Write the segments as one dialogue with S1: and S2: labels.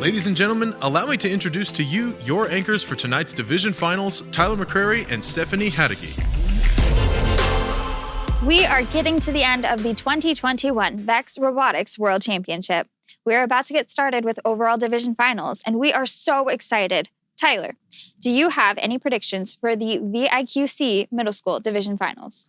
S1: Ladies and gentlemen, allow me to introduce to you your anchors for tonight's division finals, Tyler McCrary and Stephanie Haddocky.
S2: We are getting to the end of the 2021 VEX Robotics World Championship. We're about to get started with overall division finals, and we are so excited. Tyler, do you have any predictions for the VIQC middle school division finals?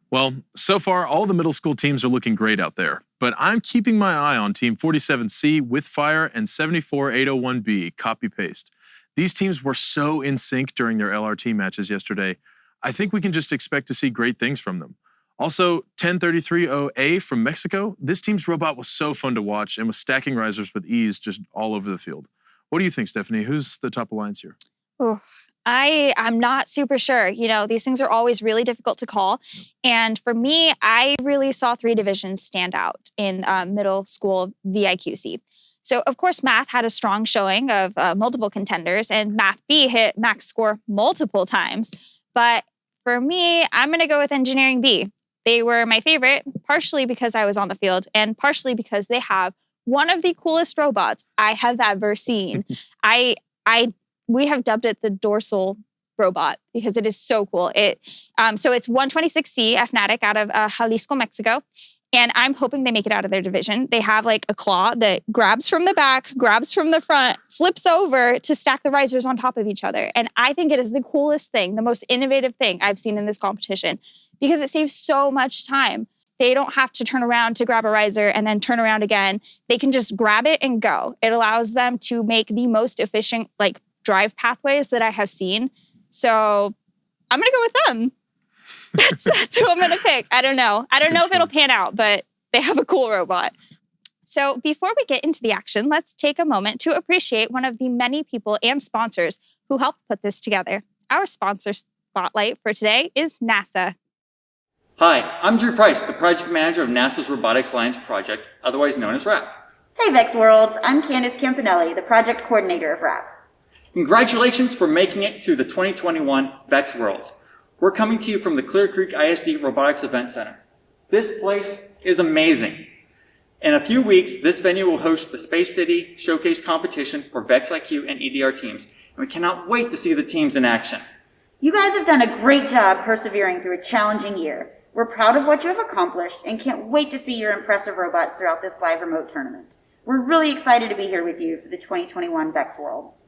S1: Well, so far, all the middle school teams are looking great out there, but I'm keeping my eye on Team 47C with Fire and 74801B, copy-paste. These teams were so in sync during their LRT matches yesterday. I think we can just expect to see great things from them. Also, 10330A from Mexico, this team's robot was so fun to watch and was stacking risers with ease just all over the field. What do you think, Stephanie? Who's the top alliance here?
S2: Oh, I'm not super sure. You know, these things are always really difficult to call. And for me, I really saw three divisions stand out in middle school VIQC. So, of course, math had a strong showing of multiple contenders, and Math B hit max score multiple times. But for me, I'm going to go with Engineering B. They were my favorite, partially because I was on the field and partially because they have one of the coolest robots I have ever seen. We have dubbed it the dorsal robot because it is so cool. So it's 126C Fnatic out of Jalisco, Mexico. And I'm hoping they make it out of their division. They have like a claw that grabs from the back, grabs from the front, flips over to stack the risers on top of each other. And I think it is the coolest thing, the most innovative thing I've seen in this competition because it saves so much time. They don't have to turn around to grab a riser and then turn around again. They can just grab it and go. It allows them to make the most efficient drive pathways that I have seen. So I'm going to go with them. That's who I'm going to pick. I don't know. I don't know if it'll pan out, but they have a cool robot. So before we get into the action, let's take a moment to appreciate one of the many people and sponsors who helped put this together. Our sponsor spotlight for today is NASA.
S3: Hi, I'm Drew Price, the project manager of NASA's Robotics Alliance project, otherwise known as RAP.
S4: Hey VEX Worlds, I'm Candace Campanelli, the project coordinator of RAP.
S3: Congratulations for making it to the 2021 VEX Worlds. We're coming to you from the Clear Creek ISD Robotics Event Center. This place is amazing. In a few weeks, this venue will host the Space City Showcase competition for VEX IQ and EDR teams, and we cannot wait to see the teams in action.
S4: You guys have done a great job persevering through a challenging year. We're proud of what you have accomplished and can't wait to see your impressive robots throughout this live remote tournament. We're really excited to be here with you for the 2021 VEX Worlds.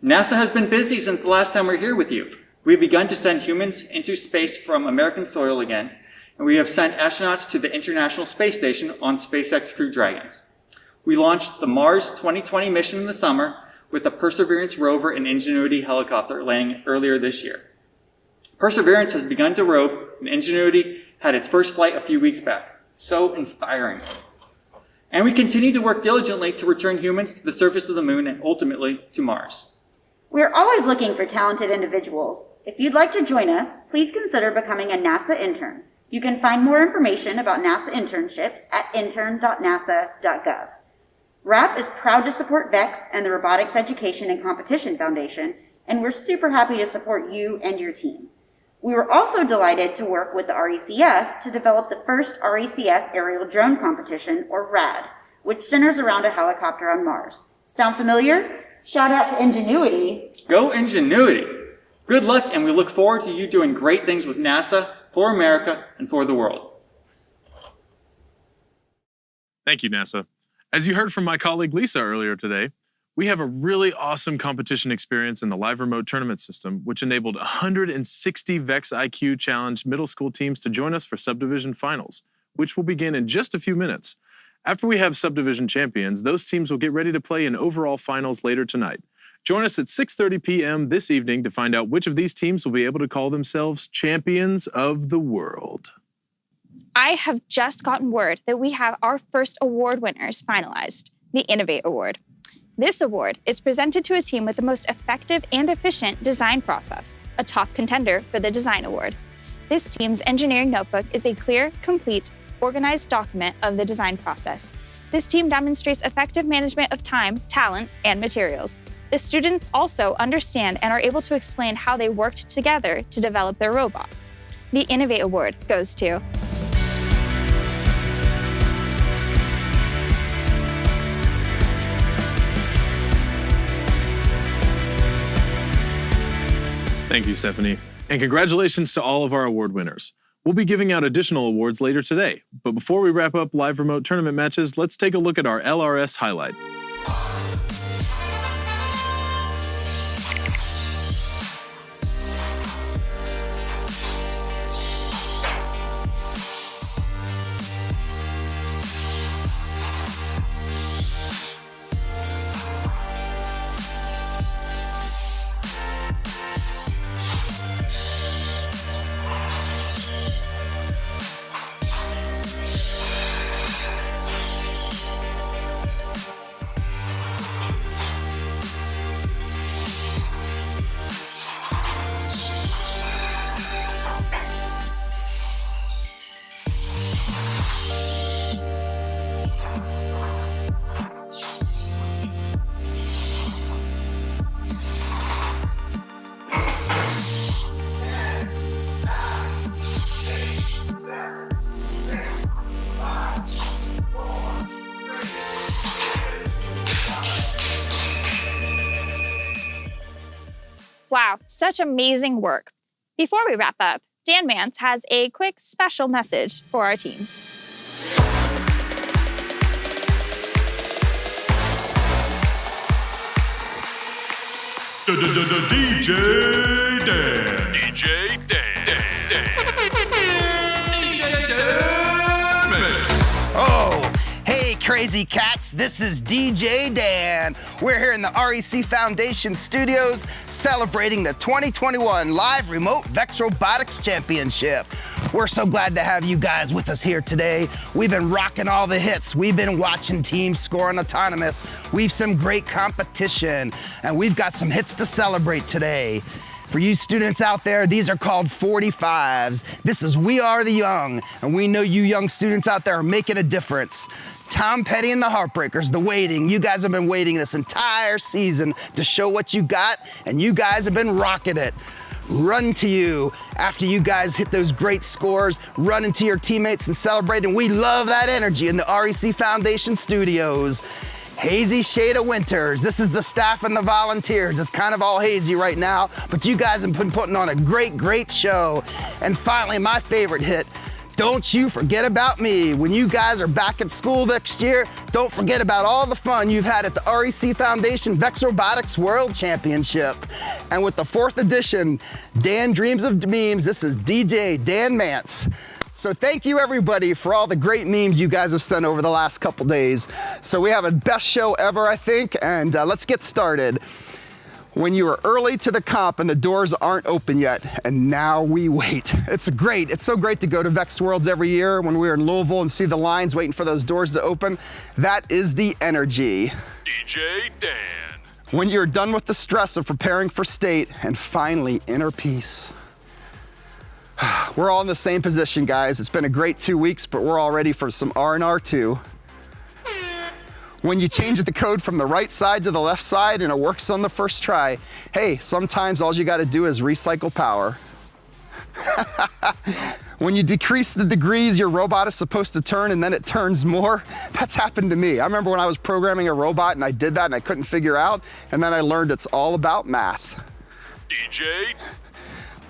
S3: NASA has been busy since the last time we were here with you. We've begun to send humans into space from American soil again, and we have sent astronauts to the International Space Station on SpaceX Crew Dragons. We launched the Mars 2020 mission in the summer with the Perseverance rover and Ingenuity helicopter landing earlier this year. Perseverance has begun to rove, and Ingenuity had its first flight a few weeks back. So inspiring. And we continue to work diligently to return humans to the surface of the moon and ultimately to Mars.
S4: We're always looking for talented individuals. If you'd like to join us, please consider becoming a NASA intern. You can find more information about NASA internships at intern.nasa.gov. RAP is proud to support VEX and the Robotics Education and Competition Foundation, and we're super happy to support you and your team. We were also delighted to work with the RECF to develop the first RECF aerial drone competition, or RAD, which centers around a helicopter on Mars. Sound familiar? Shout out to Ingenuity.
S3: Go Ingenuity! Good luck, and we look forward to you doing great things with NASA, for America, and for the world.
S1: Thank you, NASA. As you heard from my colleague Lisa earlier today, we have a really awesome competition experience in the live remote tournament system, which enabled 160 VEX IQ Challenge middle school teams to join us for subdivision finals, which will begin in just a few minutes. After we have subdivision champions, those teams will get ready to play in overall finals later tonight. Join us at 6:30 p.m. this evening to find out which of these teams will be able to call themselves champions of the world.
S2: I have just gotten word that we have our first award winners finalized, the Innovate Award. This award is presented to a team with the most effective and efficient design process, a top contender for the Design Award. This team's engineering notebook is a clear, complete, organized document of the design process. This team demonstrates effective management of time, talent, and materials. The students also understand and are able to explain how they worked together to develop their robot. The Innovate Award goes to
S1: Thank you, Stephanie. And congratulations to all of our award winners. We'll be giving out additional awards later today. But before we wrap up live remote tournament matches, let's take a look at our LRS highlight.
S2: Wow, such amazing work. Before we wrap up, Dan Mance has a quick special message for our teams.
S5: DJ Dan. DJ Dan. DJ Dan.
S6: Oh, hey, crazy cats. This is DJ Dan. We're here in the REC Foundation studios celebrating the 2021 Live Remote VEX Robotics Championship. We're so glad to have you guys with us here today. We've been rocking all the hits. We've been watching teams score on autonomous. We've some great competition, and we've got some hits to celebrate today. For you students out there, these are called 45s. This is We Are the Young, and we know you young students out there are making a difference. Tom Petty and the Heartbreakers, The Waiting. You guys have been waiting this entire season to show what you got, and you guys have been rocking it. Run to You. After you guys hit those great scores, run into your teammates and celebrate, and we love that energy in the REC Foundation studios. Hazy Shade of Winters. This is the staff and the volunteers. It's kind of all hazy right now, but you guys have been putting on a great show. And finally, my favorite hit, Don't You Forget About Me. When you guys are back at school next year, don't forget about all the fun you've had at the REC Foundation VEX Robotics World Championship. And with the 4th edition, Dan Dreams of Memes, this is DJ Dan Mance. So thank you everybody for all the great memes you guys have sent over the last couple days. So we have a best show ever, I think, and let's get started. When you are early to the comp and the doors aren't open yet, and now we wait. It's great. It's so great to go to VEX Worlds every year when we're in Louisville and see the lines waiting for those doors to open. That is the energy.
S5: DJ Dan.
S6: When you're done with the stress of preparing for state and finally inner peace. We're all in the same position, guys. It's been a great 2 weeks, but we're all ready for some R&R too. When you change the code from the right side to the left side and it works on the first try, hey, sometimes all you gotta do is recycle power. When you decrease the degrees your robot is supposed to turn and then it turns more, that's happened to me. I remember when I was programming a robot and I did that and I couldn't figure out, and then I learned it's all about math.
S5: DJ.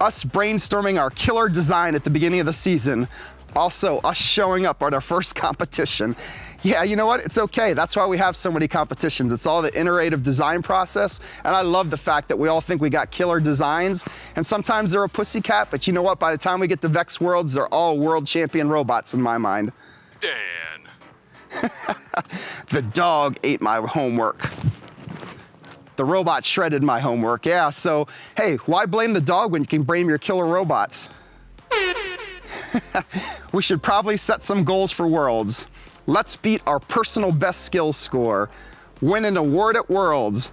S6: Us brainstorming our killer design at the beginning of the season, also us showing up at our first competition. Yeah, you know what? It's okay. That's why we have so many competitions. It's all the iterative design process, and I love the fact that we all think we got killer designs, and sometimes they're a pussycat, but you know what? By the time we get to VEX Worlds, they're all world champion robots in my mind.
S5: Dan.
S6: The dog ate my homework. The robot shredded my homework. Yeah, so, hey, why blame the dog when you can blame your killer robots? We should probably set some goals for Worlds. Let's beat our personal best skills score, win an award at Worlds,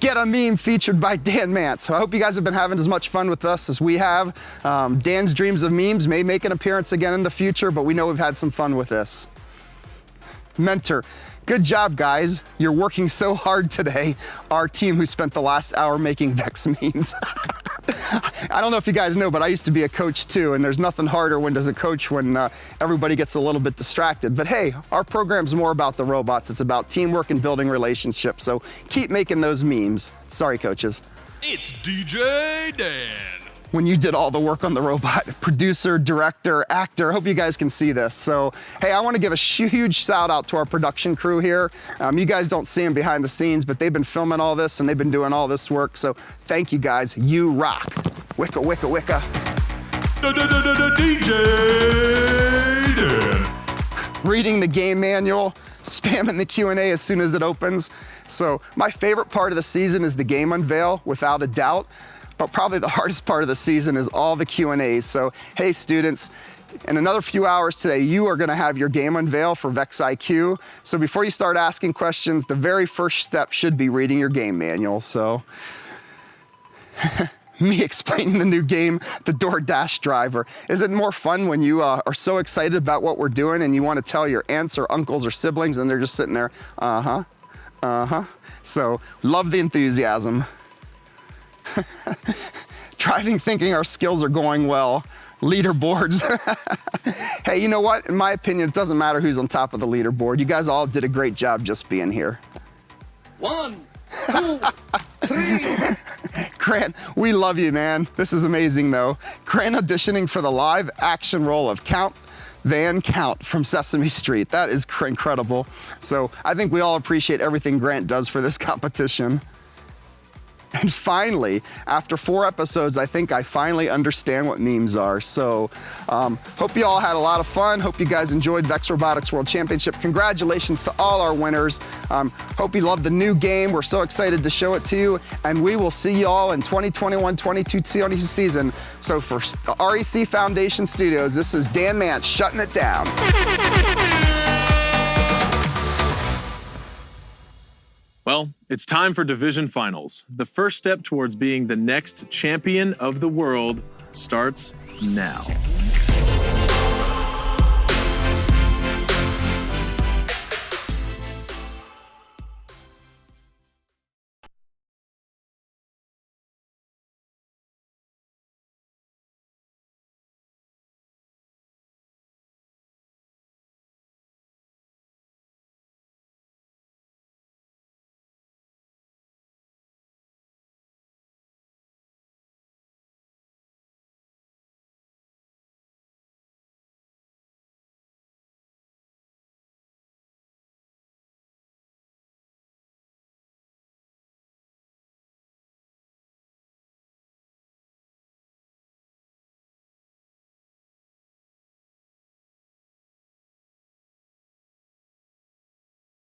S6: get a meme featured by Dan Mance. So I hope you guys have been having as much fun with us as we have. Dan's Dreams of Memes may make an appearance again in the future, but we know we've had some fun with this. Mentor, good job, guys. You're working so hard today. Our team who spent the last hour making VEX memes. I don't know if you guys know, but I used to be a coach too, and there's nothing harder as a coach when everybody gets a little bit distracted. But hey, our program's more about the robots. It's about teamwork and building relationships. So keep making those memes. Sorry, coaches.
S5: It's DJ Dan.
S6: When you did all the work on the robot, producer, director, actor. Hope you guys can see this. So, hey, I want to give a huge shout out to our production crew here. You guys don't see them behind the scenes, but they've been filming all this and they've been doing all this work. So thank you guys. You rock. Wicca, wicca, wicca.
S5: DJ Dan.
S6: Reading the game manual, spamming the Q&A as soon as it opens. So my favorite part of the season is the game unveil, without a doubt. But probably the hardest part of the season is all the Q&As. So, hey students, in another few hours today, you are gonna have your game unveil for VEX IQ. So before you start asking questions, the very first step should be reading your game manual. So, me explaining the new game, the DoorDash driver. Is it more fun when you are so excited about what we're doing and you wanna tell your aunts or uncles or siblings and they're just sitting there, So, love the enthusiasm. Driving thinking our skills are going well. Leaderboards. Hey, you know what? In my opinion, it doesn't matter who's on top of the leaderboard. You guys all did a great job just being here.
S7: 1, 2, 3.
S6: Grant, we love you, man. This is amazing, though. Grant auditioning for the live action role of Count Van Count from Sesame Street. That is incredible. So I think we all appreciate everything Grant does for this competition. And finally, after 4 episodes, I think I finally understand what memes are. So, hope you all had a lot of fun. Hope you guys enjoyed VEX Robotics World Championship. Congratulations to all our winners. Hope you love the new game. We're so excited to show it to you. And we will see you all in 2021-22 season. So for the REC Foundation Studios, this is Dan Mance shutting it down.
S1: Well, it's time for division finals. The first step towards being the next champion of the world starts now.